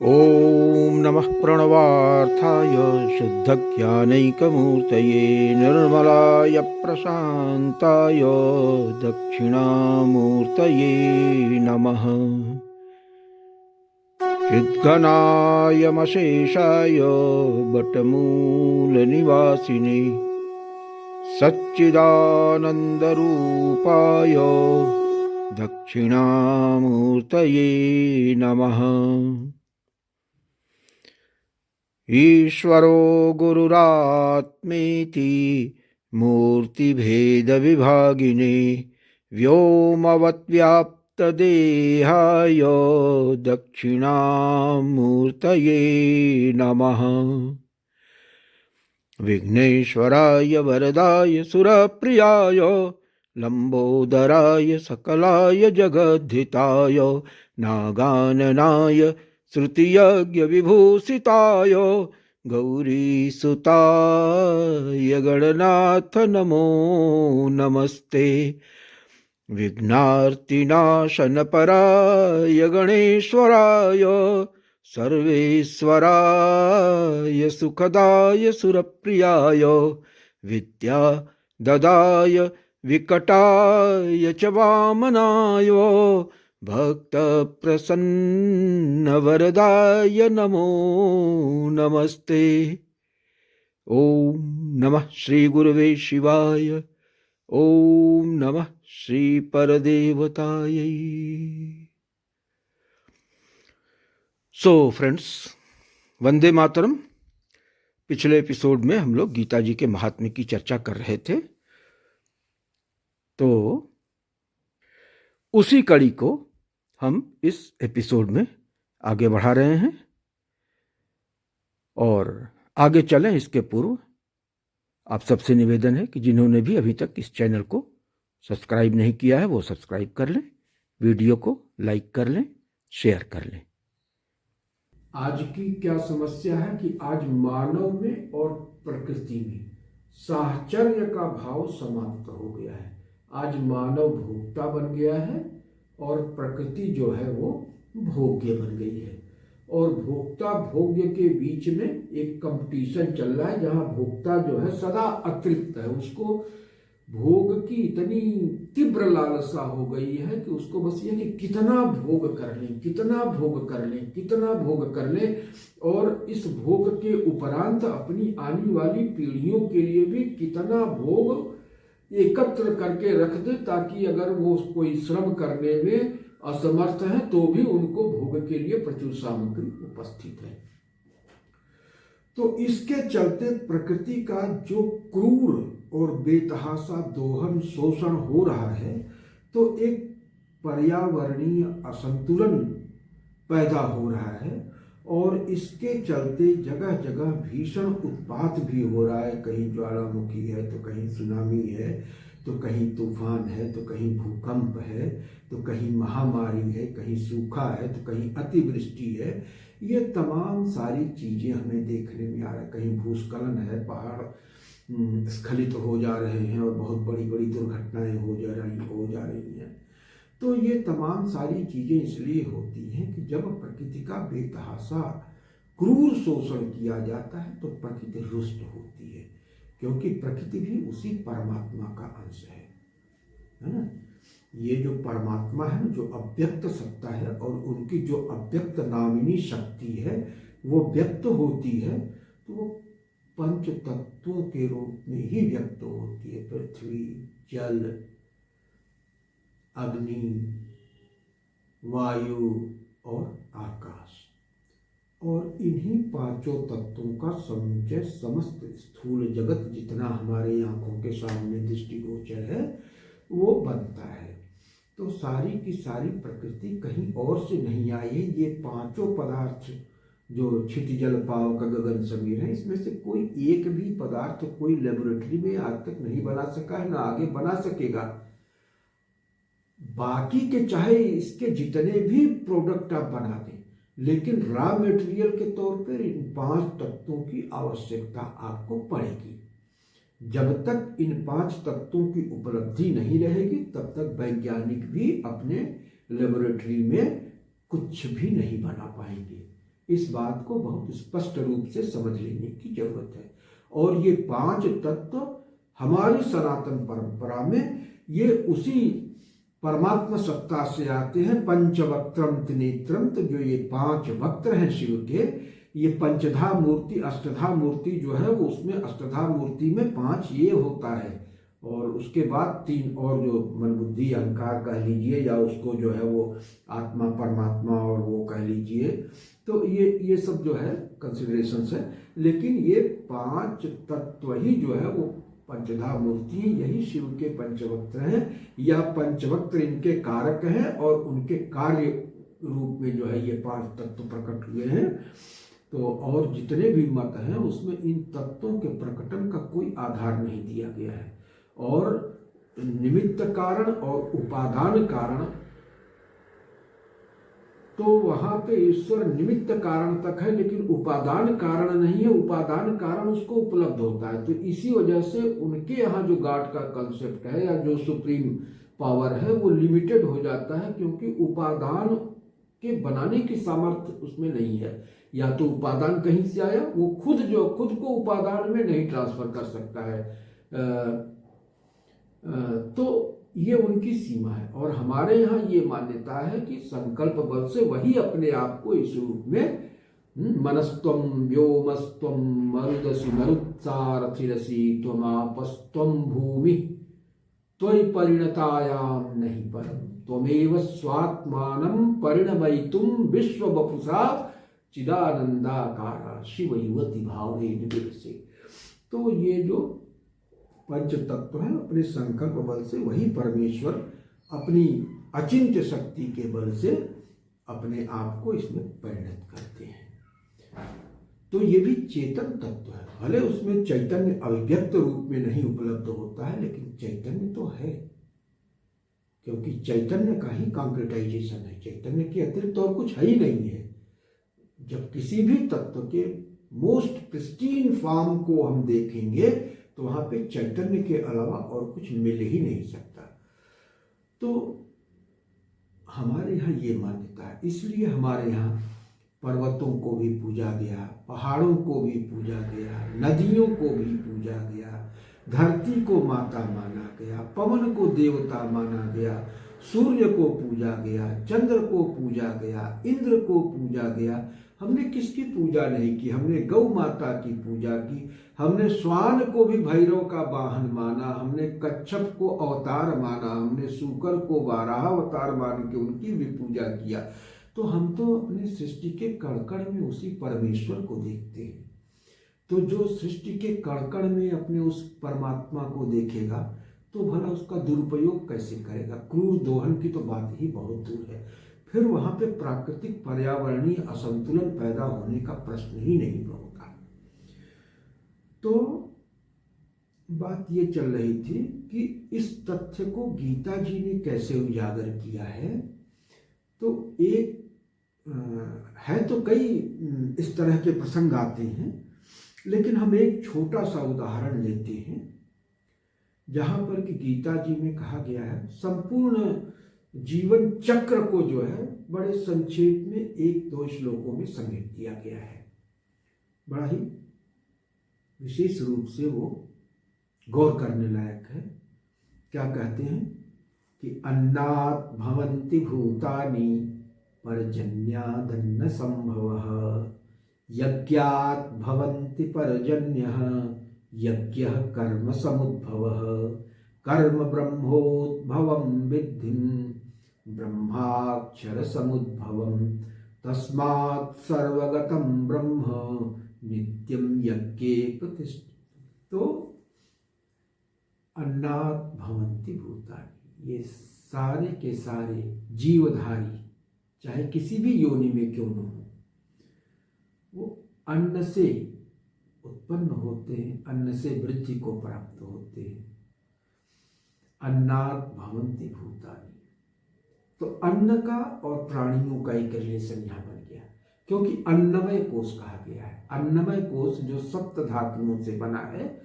ॐ नमः प्रणवार्थाय शुद्धज्ञानैकमूर्तये निर्मलाय प्रशान्ताय दक्षिणामूर्तये नमः। चिद्घनायमशेषाय बटमूलनिवासिने सच्चिदानन्दरूपाय दक्षिणामूर्तये नमः। ईश्वरो गुरुरात्मेति मूर्तिभेदविभागिने व्योमवद्व्याप्तदेहाय दक्षिणामूर्तये नमः। विघ्नेश्वराय वरदाय सुरप्रियाय लंबोदराय सकलाय जगद्धिताय नागाननाय श्रुतियज्ञविभूषिताय गौरीसुताय गणनाथ नमो नमस्ते। विघ्नार्तिनाशनपराय गणेश्वराय सर्वेश्वराय सुखदाय सुरप्रियाय विद्याददाय विकटाय च वामनाय भक्तप्रसन्नवरदाय नमो नमस्ते। ओम नमः श्री गुरुवे शिवाय। ओम नमः श्री परदेवताय। So friends, Vande Mataram. पिछले एपिसोड में हम लोग गीता जी के महात्म्य की चर्चा कर रहे थे, तो उसी कड़ी को हम इस एपिसोड में आगे बढ़ा रहे हैं। और आगे चलें इसके पूर्व आप सबसे निवेदन है कि जिन्होंने भी अभी तक इस चैनल को सब्सक्राइब नहीं किया है वो सब्सक्राइब कर लें, वीडियो को लाइक कर लें, शेयर कर लें। आज की क्या समस्या है कि आज मानव में और प्रकृति में साहचर्य का भाव समाप्त हो गया है। आज मानव भोक्ता बन गया है और प्रकृति जो है वो भोग्य बन गई है। और भोक्ता भोग्य के बीच में एक कंपटीशन चल रहा है, जहां भोक्ता जो है सदा अतृप्त है। उसको भोग की इतनी तीव्र लालसा हो गई है कि उसको बस ये कि कितना भोग कर लें, कितना भोग कर लें, कितना भोग कर लें, और इस भोग के उपरांत अपनी आने वाली पीढ़ियों के लिए भी कितना भोग एकत्र करके रख दे, ताकि अगर वो कोई श्रम करने में असमर्थ है तो भी उनको भोग के लिए प्रचुर सामग्री उपस्थित है। तो इसके चलते प्रकृति का जो क्रूर और बेतहाशा दोहन शोषण हो रहा है, तो एक पर्यावरणीय असंतुलन पैदा हो रहा है। और इसके चलते जगह जगह भीषण उत्पात भी हो रहा है। कहीं ज्वालामुखी है तो कहीं सुनामी है, तो कहीं तूफान है, तो कहीं भूकंप है, तो कहीं महामारी है, कहीं सूखा है, तो कहीं अतिवृष्टि है। ये तमाम सारी चीज़ें हमें देखने में आ रहा है। कहीं भूस्खलन है, पहाड़ स्खलित हो जा रहे हैं और बहुत बड़ी बड़ी दुर्घटनाएं हो जा रही हैं। तो ये तमाम सारी चीज़ें इसलिए होती हैं कि जब प्रकृति का बेतहाशा क्रूर शोषण किया जाता है तो प्रकृति रुष्ट होती है, क्योंकि प्रकृति भी उसी परमात्मा का अंश है ना। ये जो परमात्मा है ना, जो अव्यक्त सत्ता है, और उनकी जो अव्यक्त नामिनी शक्ति है वो व्यक्त होती है, तो वो पंच तत्वों के रूप में ही व्यक्त होती है। पृथ्वी, जल, अग्नि, वायु और आकाश। और इन्हीं पांचों तत्वों का समुच्चय समस्त स्थूल जगत जितना हमारे आंखों के सामने दृष्टिगोचर है वो बनता है। तो सारी की सारी प्रकृति कहीं और से नहीं आई है। ये पांचों पदार्थ जो क्षितिजल पावक गगन समीर है, इसमें से कोई एक भी पदार्थ कोई लेबोरेटरी में आज तक नहीं बना सका है, ना आगे बना सकेगा। बाकी के चाहे इसके जितने भी प्रोडक्ट आप बना दें, लेकिन रॉ मटेरियल के तौर पर इन पांच तत्वों की आवश्यकता आपको पड़ेगी। जब तक इन पांच तत्वों की उपलब्धि नहीं रहेगी तब तक वैज्ञानिक भी अपने लेबोरेटरी में कुछ भी नहीं बना पाएंगे। इस बात को बहुत स्पष्ट रूप से समझ लेने की जरूरत है। और ये 5 तत्व हमारी सनातन परंपरा में ये उसी परमात्मा सत्ता से आते हैं। पंचवक्त्रम त्रिनेत्रम, तो जो ये 5 वक्त्र हैं शिव के, ये पंचधा मूर्ति अष्टधा मूर्ति जो है वो, उसमें अष्टधा मूर्ति में 5 ये होता है, और उसके बाद 3 और जो मन बुद्धि अहंकार कह लीजिए, या उसको जो है वो आत्मा परमात्मा और वो कह लीजिए, तो ये सब जो है कंसिडरेशंस है। लेकिन ये 5 तत्व ही जो है वो पंचधा मूर्ति, यही शिव के पंचवक्त्र हैं, या पंचवक्त्र इनके कारक हैं, और उनके कार्य रूप में जो है ये 5 तत्व प्रकट हुए हैं। तो और जितने भी मत हैं उसमें इन तत्वों के प्रकटन का कोई आधार नहीं दिया गया है। और निमित्त कारण और उपादान कारण, तो वहां पे ईश्वर निमित्त कारण तक है, लेकिन उपादान कारण नहीं है। उपादान कारण उसको उपलब्ध होता है, तो इसी वजह से उनके यहाँ जो गॉड का कंसेप्ट है या जो सुप्रीम पावर है वो लिमिटेड हो जाता है, क्योंकि उपादान के बनाने की सामर्थ्य उसमें नहीं है। या तो उपादान कहीं से आया, वो खुद को उपादान में नहीं ट्रांसफर कर सकता है, तो ये उनकी सीमा है। और हमारे यहाँ ये मान्यता है कि संकल्प बल से वही अपने आप को इस रूप में मनस्त्वम व्योमस्त्वम मरुदसी मरुत्सारथिरसी त्वमापस्त्वम भूमि त्वयि परिणतायाम नहीं परम त्वमेव स्वात्मानं परिणमयितुम विश्व वपुषा चिदानंदाकारा शिव युवती भावे निविरसे। तो ये जो पंच तत्व है, अपने संकल्प बल से वही परमेश्वर अपनी अचिंत्य शक्ति के बल से अपने आप को इसमें परिणत करते हैं। तो ये भी चेतन तत्व है, भले उसमें चैतन्य अभिव्यक्त रूप में नहीं उपलब्ध होता है, लेकिन चैतन्य तो है, क्योंकि चैतन्य का ही कॉन्क्रेटाइजेशन है। चैतन्य के अतिरिक्त और कुछ है ही नहीं है। जब किसी भी तत्व के मोस्ट प्रिस्टीन फॉर्म को हम देखेंगे तो वहां पे चैतन्य के अलावा और कुछ मिल ही नहीं सकता। तो हमारे यहाँ ये मान्यता है, इसलिए हमारे यहाँ पर्वतों को भी पूजा गया, पहाड़ों को भी पूजा गया, नदियों को भी पूजा गया, धरती को माता माना गया, पवन को देवता माना गया, सूर्य को पूजा गया, चंद्र को पूजा गया, इंद्र को पूजा गया। हमने किसकी पूजा नहीं की? हमने गौ माता की पूजा की, हमने श्वान को भी भैरव का वाहन माना, हमने कच्छप को अवतार माना, हमने शूकर को वाराह अवतार मान के उनकी भी पूजा किया। तो हम तो अपने सृष्टि के कण-कण में उसी परमेश्वर को देखते हैं। तो जो सृष्टि के कण-कण में अपने उस परमात्मा को देखेगा तो भला उसका दुरुपयोग कैसे करेगा? क्रूर दोहन की तो बात ही बहुत दूर है। फिर वहां पे प्राकृतिक पर्यावरणीय असंतुलन पैदा होने का प्रश्न ही नहीं होगा। तो बात ये चल रही थी कि इस तथ्य को गीता जी ने कैसे उजागर किया है। तो एक है तो कई इस तरह के प्रसंग आते हैं, लेकिन हम एक छोटा सा उदाहरण लेते हैं जहां पर कि गीता जी में कहा गया है, संपूर्ण जीवन चक्र को जो है बड़े संक्षेप में 1-2 श्लोकों में समेट दिया गया है। बड़ा ही विशेष रूप से वो गौर करने लायक है। क्या कहते हैं कि अन्नात् भवन्ति भूतानि पर्जन्यादन्न संभवः, यज्ञात् भवन्ति पर्जन्यः यज्ञः कर्म समुद्भवः, कर्म ब्रह्मोद्भवं विद्धिं ब्रह्माक्षर समुद्भवं, तस्मात् सर्वगतं ब्रह्म नित्यं यज्ञे प्रतिष्ठितं। तो अन्नात् भवन्ति भूतानि, ये सारे के सारे जीवधारी चाहे किसी भी योनि में क्यों न हो, वो अन्न से उत्पन्न होते हैं, अन्न से वृद्धि को प्राप्त होते हैं। अन्नात् भवन्ति भूतानि, तो अन्न का और प्राणियों का एक रिलेशन यहाँ बन गया, क्योंकि अन्नमय कोश कहा गया है। अन्नमय कोश जो सप्त धातुओं से बना है,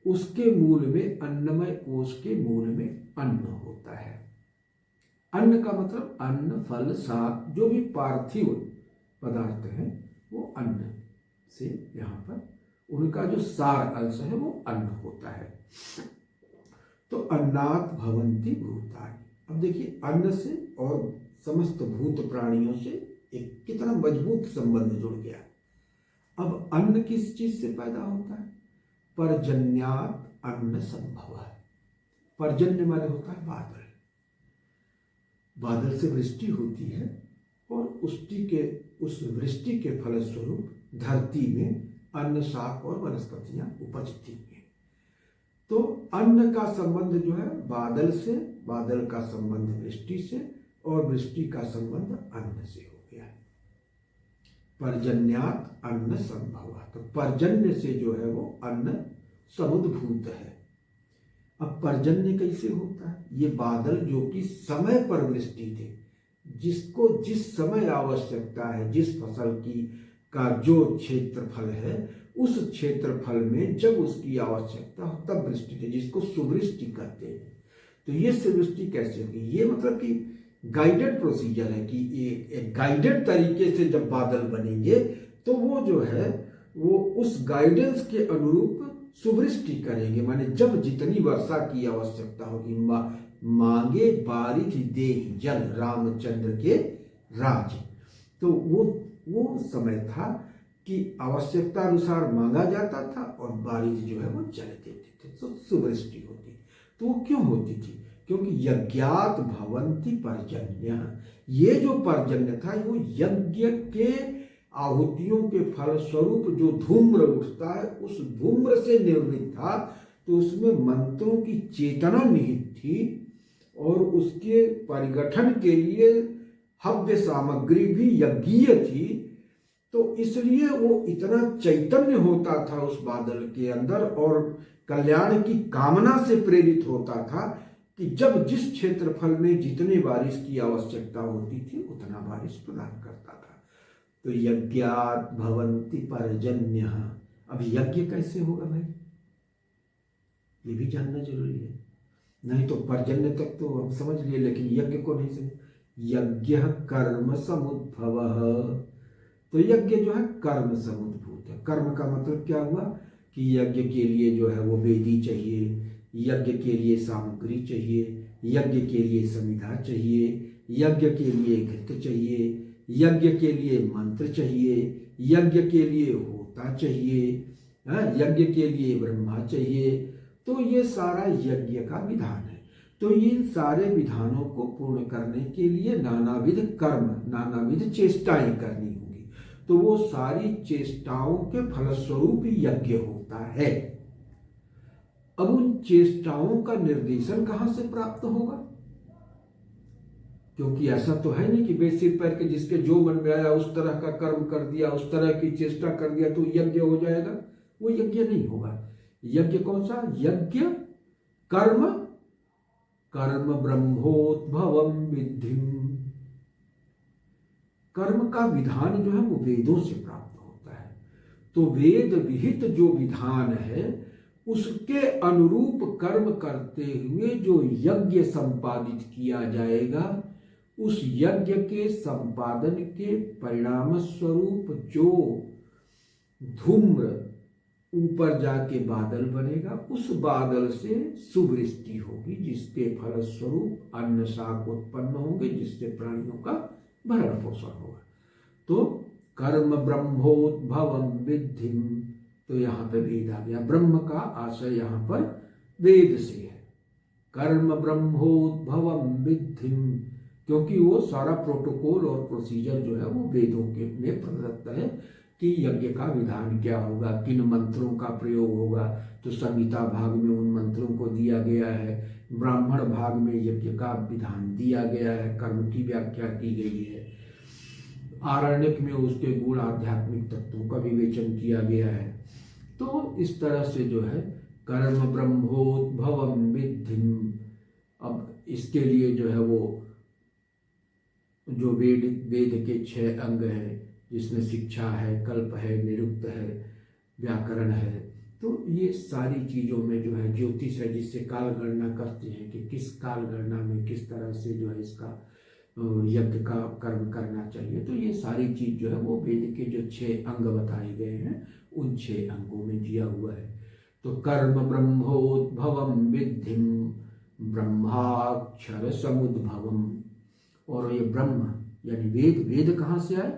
उसके मूल में, अन्नमय कोश के मूल में अन्न होता है। अन्न का मतलब अन्न, फल, शाक, जो भी पार्थिव पदार्थ हैं अन्न से यहाँ पर उनका जो सार अंश है वो अन्न होता है। तो अन्नात् भवन्ति भूतानि। अब देखिए अन्न से और समस्त भूत प्राणियों से एक कितना मजबूत संबंध जुड़ गया। अब अन्न किस चीज से पैदा होता है? पर्जन्यात् अन्न संभव है। पर्जन्य माने होता है बादल। बादल से वृष्टि होती है और उस वृष्टि के फलस्वरूप धरती में अन्न, शाक और वनस्पतियां उपजती हैं। तो अन्न का संबंध जो है बादल से, बादल का संबंध वृष्टि से और वृष्टि का संबंध अन्न से हो गया। पर्जन्यात् अन्न संभव। तो पर्जन्य से जो है वो अन्न समुद्भूत है। अब पर्जन्य कैसे होता है? ये बादल जो कि समय पर वृष्टि थे, जिसको जिस समय आवश्यकता है, जिस फसल की का जो क्षेत्रफल है उस क्षेत्रफल में जब उसकी आवश्यकता हो तब वृष्टि थे, जिसको सुवृष्टि कहते हैं। तो ये सुवृष्टि कैसे होगी? ये मतलब कि गाइडेड प्रोसीजर है कि एक गाइडेड तरीके से जब बादल बनेंगे तो वो जो है वो उस गाइडेंस के अनुरूप सुवृष्टि करेंगे। माने जब जितनी वर्षा की आवश्यकता होगी, मांगे बारिश देहि जल रामचंद्र के राज। तो वो समय था कि आवश्यकता अनुसार मांगा जाता था और बारिश जो है वो जल देते थे, तो सुवृष्टि होती। तो वो क्यों होती थी? क्योंकि यज्ञात भवन्ति पर्जन्य। ये जो पर्जन्य था वो यज्ञ के आहुतियों के फलस्वरूप जो धूम्र उठता है उस धूम्र से निर्मित था। तो उसमें मंत्रों की चेतना निहित थी और उसके परिगठन के लिए हव्य सामग्री भी यज्ञीय थी। तो इसलिए वो इतना चैतन्य होता था उस बादल के अंदर और कल्याण की कामना से प्रेरित होता था कि जब जिस क्षेत्रफल में जितनी बारिश की आवश्यकता होती थी उतना बारिश प्रदान करता था। तो यज्ञात् भवन्ति पर्जन्य। अब यज्ञ कैसे होगा भाई? ये भी जानना जरूरी है। नहीं तो पर्जन्य तक तो हम समझ लिए, लेकिन यज्ञ को नहीं समझ। यज्ञ कर्म समुद्भवः। तो यज्ञ जो है कर्म समुद्भूत है। कर्म का मतलब क्या हुआ कि यज्ञ के लिए जो है वो वेदी चाहिए, यज्ञ के लिए सामग्री चाहिए, यज्ञ के लिए समिधा चाहिए, यज्ञ के लिए घृत चाहिए, यज्ञ के लिए मंत्र चाहिए, यज्ञ के लिए होता चाहिए, यज्ञ के लिए ब्रह्मा चाहिए। तो ये सारा यज्ञ का विधान है। तो इन सारे विधानों को पूर्ण करने के लिए नानाविध कर्म, नानाविध चेष्टाएं करनी होंगी। तो वो सारी चेष्टाओं के फलस्वरूप यज्ञ होता है। अब उन चेष्टाओं का निर्देशन कहां से प्राप्त होगा? क्योंकि ऐसा तो है नहीं कि बेसिर पैर के जिसके जो मन में आया उस तरह का कर्म कर दिया, उस तरह की चेष्टा कर दिया तो यज्ञ हो जाएगा। वो यज्ञ नहीं होगा। यज्ञ कौन सा? यज्ञ कर्म, कर्म ब्रह्मोद्भवम विद्धिम। कर्म का विधान जो है वो वेदों से प्राप्त होता है। तो वेद विहित जो विधान है उसके अनुरूप कर्म करते हुए जो यज्ञ संपादित किया जाएगा, उस यज्ञ के संपादन के परिणाम स्वरूप जो धूम्र ऊपर जाके बादल बनेगा, उस बादल से सुवृष्टि होगी, जिसके फलस्वरूप अन्न शाक उत्पन्न होंगे, जिससे प्राणियों का भरण पोषण होगा। तो कर्म ब्रह्मोद्भवम विद्धिम। तो यहाँ पे वेद आ गया। ब्रह्म का आशय यहाँ पर वेद से है। कर्म ब्रह्मोद्भवम विद्धिम, क्योंकि वो सारा प्रोटोकॉल और प्रोसीजर जो है वो वेदों के में प्रदत्त है कि यज्ञ का विधान क्या होगा, किन मंत्रों का प्रयोग होगा। तो संहिता भाग में उन मंत्रों को दिया गया है, ब्राह्मण भाग में यज्ञ का विधान दिया गया है, कर्म की व्याख्या की गई है, आरण्यक में उसके गुण आध्यात्मिक तत्वों का विवेचन किया गया है। तो इस तरह से जो है कर्म ब्रह्मोद्भवम विद्धिम। अब इसके लिए जो है वो जो वेद के 6 अंग हैं, जिसमें शिक्षा है, कल्प है, निरुक्त है, व्याकरण है। तो ये सारी चीज़ों में जो है ज्योतिष है, जिससे काल गणना करते हैं कि किस काल गणना में किस तरह से जो है इसका यज्ञ का कर्म करना चाहिए। तो ये सारी चीज जो है वो वेद के जो 6 अंग बताए गए हैं उन 6 अंगों में दिया हुआ है। तो कर्म ब्रह्मोद्भवम विद्धिम ब्रह्माक्षर समुद्भवम। और ये ब्रह्म यानी वेद, वेद कहाँ से आए?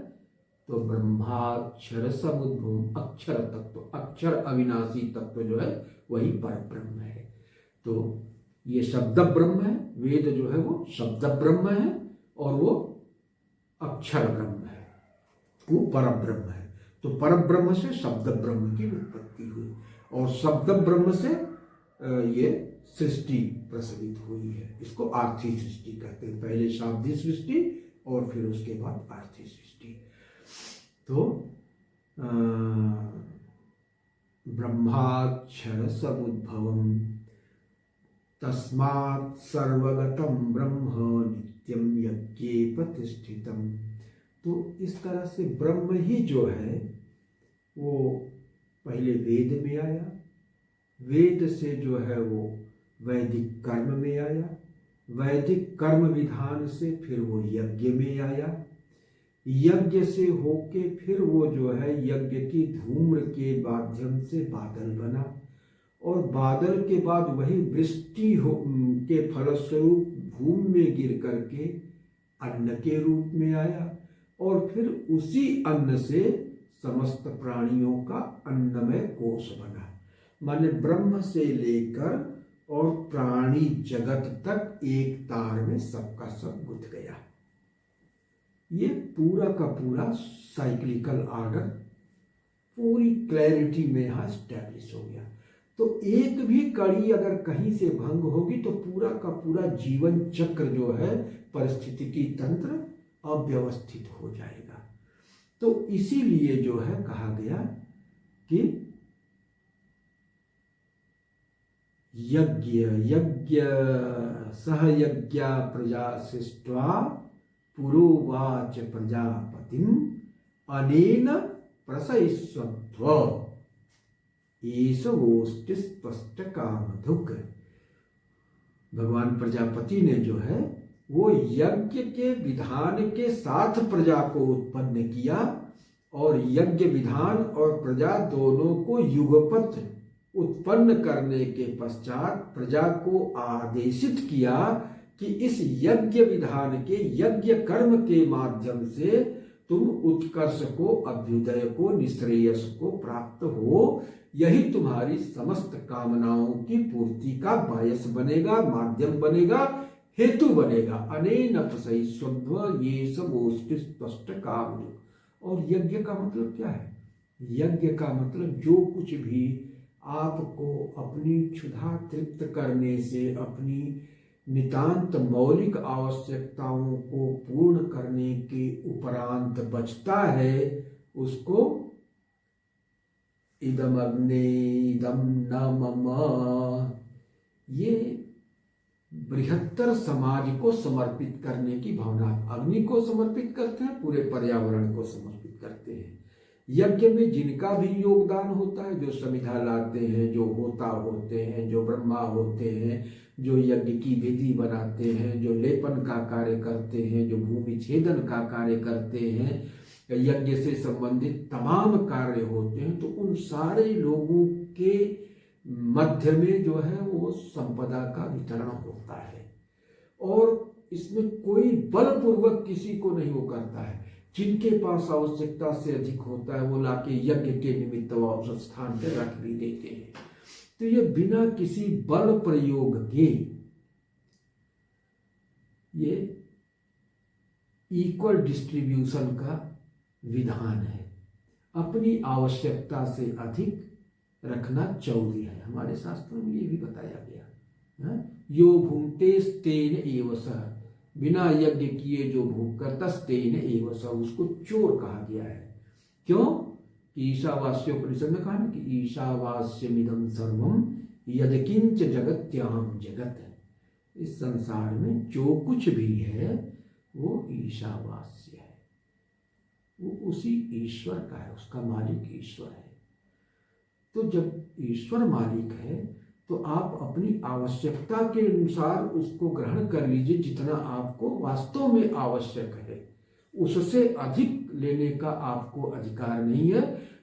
तो ब्रह्माक्षर समुद्भवम, अक्षर तत्व, अक्षर अविनाशी तत्व जो है वही पर ब्रह्म है। तो ये शब्द ब्रह्म है, वेद जो है वो शब्द ब्रह्म है और वो अक्षर ब्रह्म है, वो पर ब्रह्म है। तो पर ब्रह्म से शब्द ब्रह्म की उत्पत्ति हुई और शब्द ब्रह्म से ये सृष्टि प्रचलित हुई है। इसको आर्थी सृष्टि कहते हैं। पहले शाब्दिक सृष्टि और फिर उसके बाद आर्थी सृष्टि। तो ब्रह्माक्षर समुद्भवम तस्मात् सर्वगतं ब्रह्म नित्यं यज्ञे प्रतिष्ठितम। तो इस तरह से ब्रह्म ही जो है वो पहले वेद में आया, वेद से जो है वो वैदिक कर्म में आया, वैदिक कर्म विधान से फिर वो यज्ञ में आया, यज्ञ से होके फिर वो जो है यज्ञ की धूम्र के माध्यम से बादल बना और बादल के बाद वही वृष्टि के फलस्वरूप भूमि में गिर करके अन्न के रूप में आया और फिर उसी अन्न से समस्त प्राणियों का अन्नमय कोश बना। माने ब्रह्म से लेकर और प्राणी जगत तक एक तार में सबका सब गुथ गया। ये पूरा का पूरा साइक्लिकल ऑर्डर पूरी क्लैरिटी में यहाँ स्टैब्लिश हो गया। तो एक भी कड़ी अगर कहीं से भंग होगी तो पूरा का पूरा जीवन चक्र जो है पारिस्थितिकी तंत्र अव्यवस्थित हो जाएगा। तो इसीलिए जो है कहा गया कि यज्ञ सहयज्ञ प्रजा सृष्ट्वा पुरोवाच प्रजापतिम अनेन प्रसयिष्वत्व ईशवोष्टि स्पष्ट कामधुक। भगवान प्रजापति ने जो है वो यज्ञ के विधान के साथ प्रजा को उत्पन्न किया और यज्ञ विधान और प्रजा दोनों को युगपत उत्पन्न करने के पश्चात प्रजा को आदेशित किया कि इस यज्ञ विधान के यज्ञ कर्म के माध्यम से तुम उत्कर्ष को, अभ्युदय को, निश्रेयस को प्राप्त हो। यही तुम्हारी समस्त कामनाओं की पूर्ति का बायस बनेगा, माध्यम बनेगा, हेतु बनेगा। अनेन प्रसयिष्वत्व ये सब स्पष्ट काम। और यज्ञ का मतलब क्या है? यज्ञ का मतलब जो कुछ भी आपको अपनी क्षुधा तृप्त करने से, अपनी नितांत मौलिक आवश्यकताओं को पूर्ण करने के उपरांत बचता है उसको इदम अग्ने इदम न मम, ये बृहत्तर समाज को समर्पित करने की भावना। अग्नि को समर्पित करते हैं, पूरे पर्यावरण को समर्पित करते हैं। यज्ञ में जिनका भी योगदान होता है, जो समिधा लाते हैं, जो होता होते हैं, जो ब्रह्मा होते हैं, जो यज्ञ की विधि बनाते हैं, जो लेपन का कार्य करते हैं, जो भूमि छेदन का कार्य करते हैं, यज्ञ से संबंधित तमाम कार्य होते हैं, तो उन सारे लोगों के मध्य में जो है वो संपदा का वितरण होता है और इसमें कोई बलपूर्वक किसी को नहीं वो करता है। जिनके पास आवश्यकता से अधिक होता है वो लाके यज्ञ के निमित्त औसत स्थान पर रख भी देते हैं। तो ये बिना किसी बल प्रयोग के ये इक्वल डिस्ट्रीब्यूशन का विधान है। अपनी आवश्यकता से अधिक रखना चौरी है। हमारे शास्त्रों में ये भी बताया गया है। यो भूंगते तेन एव सह, बिना यज्ञ किए जो भूख करता तेन एव सह, उसको चोर कहा गया है। क्यों? कि ईशावास्योपनिषद में कहा ना कि ईशावास्यमिदं सर्वम यदकिंच जगत्याम जगत। इस संसार में जो कुछ भी है वो ईशावास्य है, वो उसी ईश्वर का है, उसका मालिक ईश्वर है। तो जब ईश्वर मालिक है तो आप अपनी आवश्यकता के अनुसार उसको ग्रहण कर लीजिए, जितना आपको वास्तव में आवश्यक है। उससे अधिक लेने का आपको अधिकार नहीं है,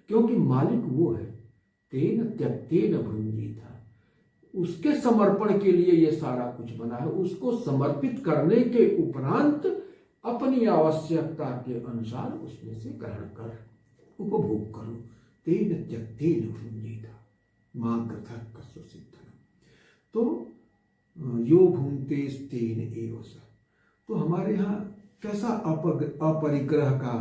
क्योंकि मालिक वो है। तेन त्यक्तेन भुंजीता, उसके समर्पण के लिए ये सारा कुछ बना है। उसको समर्पित करने के उपरांत अपनी आवश्यकता के अनुसार उसमें से ग्रहण कर उपभोग करो। तेन त्यक्तेन भुंजीता मां गृथः सिद्धन। तो यो भुंक्ते तेन एव स। तो हमारे यहाँ कैसा अपरिग्रह का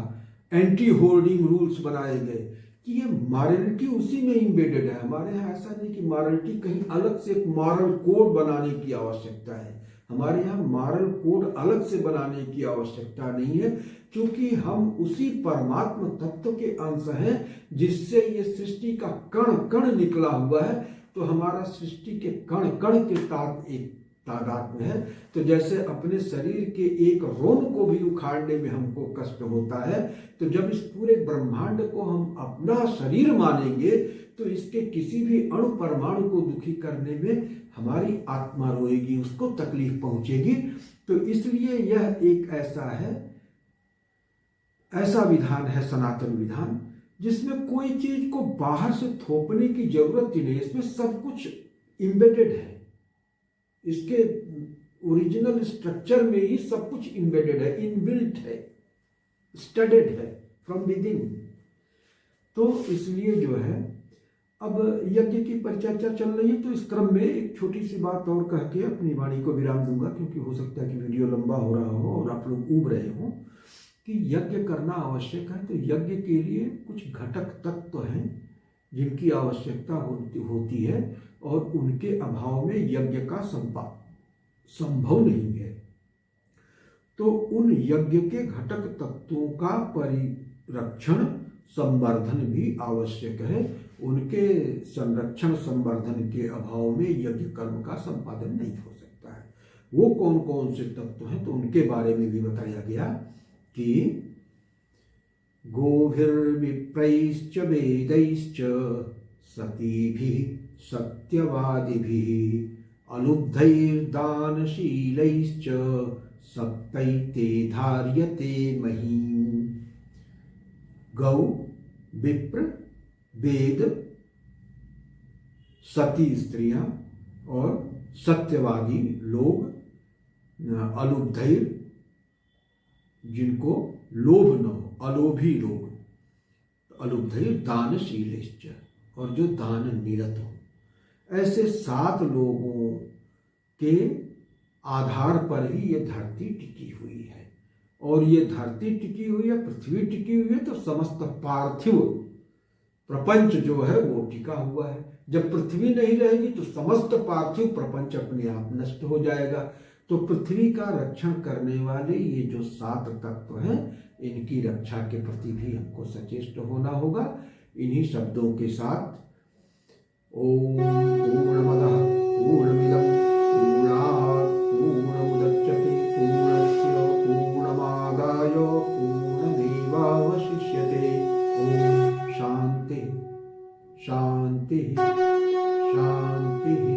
एंटी होल्डिंग रूल्स बनाए गए कि ये मॉरलिटी उसी में इम्बेडेड है। हमारे यहाँ ऐसा नहीं कि मॉरलिटी कहीं अलग से एक मॉरल कोड बनाने की आवश्यकता है। हमारे यहाँ मॉरल कोड अलग से बनाने की आवश्यकता नहीं है, क्योंकि हम उसी परमात्म तत्व के अंश हैं जिससे ये सृष्टि का कण कण निकला हुआ है। तो हमारा सृष्टि के कण कण के साथ एक तादाद में है। तो जैसे अपने शरीर के एक रोम को भी उखाड़ने में हमको कष्ट होता है, तो जब इस पूरे ब्रह्मांड को हम अपना शरीर मानेंगे तो इसके किसी भी अणु परमाणु को दुखी करने में हमारी आत्मा रोएगी, उसको तकलीफ पहुंचेगी। तो इसलिए यह एक ऐसा विधान है, सनातन विधान, जिसमें कोई चीज को बाहर से थोपने की जरूरत ही नहीं। इसमें सब कुछ इम्बेडेड है, इसके ओरिजिनल स्ट्रक्चर में ही सब कुछ इम्बेडेड है, इनबिल्ट है, स्टडेड है फ्रॉम विद इन। तो इसलिए जो है अब यज्ञ की परिचर्चा चल रही है, तो इस क्रम में एक छोटी सी बात और कह के अपनी वाणी को विराम दूंगा, क्योंकि हो सकता है कि वीडियो लंबा हो रहा हो और आप लोग ऊब रहे हो कि यज्ञ करना आवश्यक है। तो यज्ञ के लिए कुछ घटक तत्व हैं जिनकी आवश्यकता होती है, और उनके अभाव में यज्ञ का संभव नहीं है। तो उन यज्ञ के घटक तत्वों का परिरक्षण संवर्धन भी आवश्यक है। उनके संरक्षण संवर्धन के अभाव में यज्ञ कर्म का संपादन नहीं हो सकता है। वो कौन कौन से तत्व हैं, तो उनके बारे में भी बताया गया कि गोभिर्विप्रैश्च वेदैश्च सतीभिः सत्यवादिभिः अलुब्धैर्दानशीलैश्च सप्तैते धार्यते महीं। गौ, विप्र, वेद, सती स्त्रियां और सत्यवादी लोग, अलुब्धैर जिनको लोभ न हो, अलोभी लोग, अलुब्धैर दानशीलैश्च और जो दान निरत हो। ऐसे 7 लोगों के आधार पर ही ये धरती टिकी हुई है। और ये धरती टिकी हुई है, पृथ्वी टिकी हुई है, तो समस्त पार्थिव प्रपंच जो है वो टिका हुआ है। जब पृथ्वी नहीं रहेगी तो समस्त पार्थिव प्रपंच अपने आप नष्ट हो जाएगा। तो पृथ्वी का रक्षण करने वाले ये जो 7 तत्व हैं, इनकी रक्षा के प्रति भी हमको सचेष्ट होना होगा। इन्हीं शब्दों के साथ ओम पूर्णमदः पूर्णमिदं पूर्णात् पूर्णमुदच्यते पूर्णस्य पूर्णमादाय पूर्णमेवावशिष्यते। ओम शांति शांति शांति।